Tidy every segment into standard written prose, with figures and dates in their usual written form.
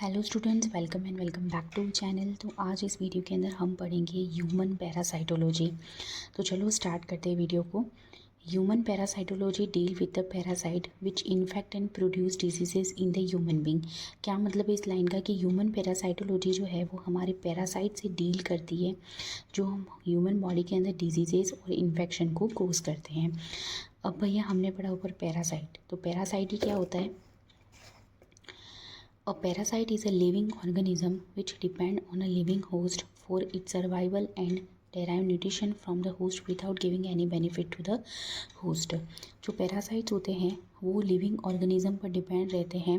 Hello students, welcome and welcome back to channel. तो आज इस वीडियो के अंदर हम पढ़ेंगे ह्यूमन पैरासाइटोलॉजी। तो चलो स्टार्ट करते हैं वीडियो को। Human parasitology deal with the parasite which infect and produce diseases in the human being. क्या मतलब है इस लाइन का कि ह्यूमन पैरासाइटोलॉजी जो है वो हमारे पैरासाइट से डील करती है जो हम ह्यूमन बॉडी के अंदर डिजीजेस और इन्फेक्शन को कोज करते हैं। अब भैया हमने पढ़ा ऊपर पैरासाइट, तो पैरासाइट ही क्या होता है? A parasite is a living organism which depend on a living host for its survival and derive nutrition from the host without giving any benefit to the host। जो पैरासाइट्स होते हैं वो living organism पर depend रहते हैं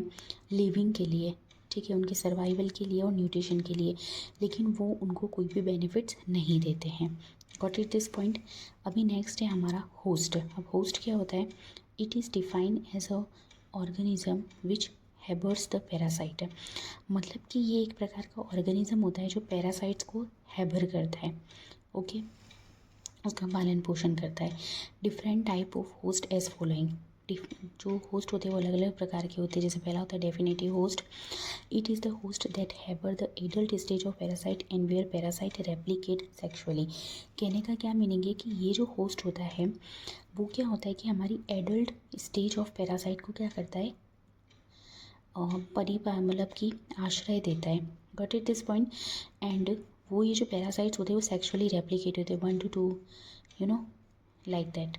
living के लिए, ठीक है, उनके सर्वाइवल के लिए और न्यूट्रिशन के लिए, लेकिन वो उनको कोई भी बेनिफिट्स नहीं देते हैं। Got it this point. अभी नेक्स्ट है हमारा होस्ट। अब होस्ट क्या होता है? It is defined as a organism which harbours the parasite. मतलब कि ये एक प्रकार का ऑर्गेनिज्म होता है जो पैरासाइट्स को हैबर करता है, ओके, उसका पालन पोषण करता है। Different type of host as following. जो होस्ट होते हैं वो अलग अलग प्रकार के होते हैं। जैसे पहला होता है definitive host. It is the host that harbour the adult stage of parasite and where parasite replicate sexually. कहने का क्या मीनिंग है कि ये जो होस्ट होता है वो क्या होता है कि हमारी एडल्ट स्टेज ऑफ पैरासाइट को क्या करता है, मतलब कि आश्रय देता है। Got it this point. And वो ये जो पैरासाइट्स होते हैं वो सेक्सुअली रेप्लिकेट होते हैं 1 to 2, लाइक दैट।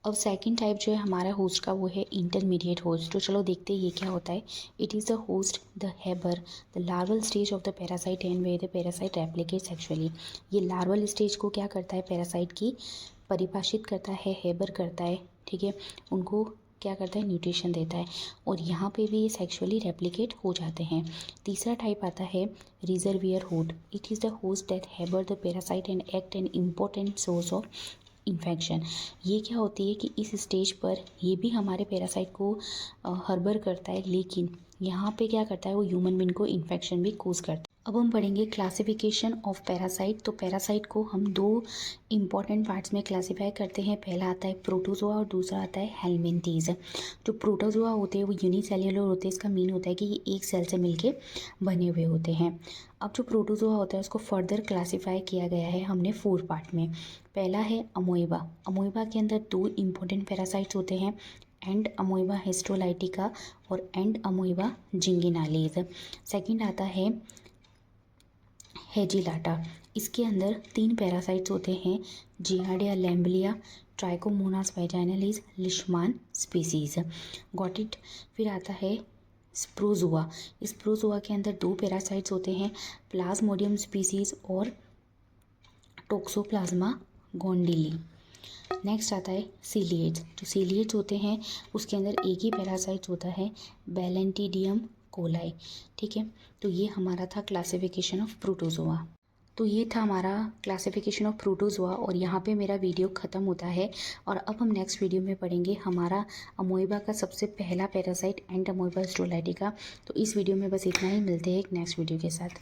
अब सेकंड टाइप जो है हमारा होस्ट का वो है इंटरमीडिएट होस्ट। तो चलो देखते हैं ये क्या होता है। It is the host the harbour the larval stage of the parasite and where the parasite replicate sexually. ये लार्वल स्टेज को क्या करता है, पैरासाइट की परिभाषित करता है, हैबर करता है, ठीक है, उनको क्या करता है, न्यूट्रिशन देता है, और यहाँ पे भी ये सेक्सुअली रेप्लिकेट हो जाते हैं। तीसरा टाइप आता है reservoir host. It is the host that harbour the parasite and act an important source of infection. ये क्या होती है कि इस स्टेज पर ये भी हमारे पैरासाइट को हर्बर करता है, लेकिन यहाँ पे क्या करता है, वो ह्यूमन बीइंग को इन्फेक्शन भी कोज करता है। अब हम पढ़ेंगे क्लासिफिकेशन ऑफ पैरासाइट। तो पैरासाइट को हम दो इम्पॉर्टेंट पार्ट्स में क्लासीफाई करते हैं। पहला आता है प्रोटोजोआ और दूसरा आता है हेलमिन्थीज। जो प्रोटोजोआ होते हैं वो यूनिसेल्युलर होते हैं। इसका मीन होता है कि ये एक सेल से मिलके बने हुए होते हैं। अब जो प्रोटोजोआ होता है उसको फर्दर क्लासीफाई किया गया है हमने 4 पार्ट में। पहला है अमोइबा। अमोइबा के अंदर 2 इम्पोर्टेंट पैरासाइट्स होते हैं, एंड अमोइबा हिस्टोलाइटिका और एंड अमोइबा जिंगिनालिस। सेकंड आता है हेजिलाटा। इसके अंदर 3 पैरासाइट्स होते हैं, giardia lamblia, trichomonas vaginalis, leishmania species. Got it. फिर आता है स्प्रोजुआ। स्प्रोजुआ के अंदर 2 पैरासाइट्स होते हैं, प्लाज्मोडियम स्पीसीज और टोक्सोप्लाज्मा गोंडिली। नेक्स्ट आता है सीलिएट्स। जो सीलिएट्स होते हैं उसके अंदर एक ही पैरासाइट्स होता है, बैलेंटिडियम कोलाई, ठीक है। तो ये हमारा था क्लासिफिकेशन ऑफ प्रोटोजोआ। तो ये था हमारा क्लासिफिकेशन ऑफ प्रोटोजोआ, और यहाँ पे मेरा वीडियो ख़त्म होता है। और अब हम नेक्स्ट वीडियो में पढ़ेंगे हमारा अमोइबा का सबसे पहला पैरासाइट एंड अमोइबा हिस्टोलाइटिका। तो इस वीडियो में बस इतना ही, मिलते हैं एक नेक्स्ट वीडियो के साथ।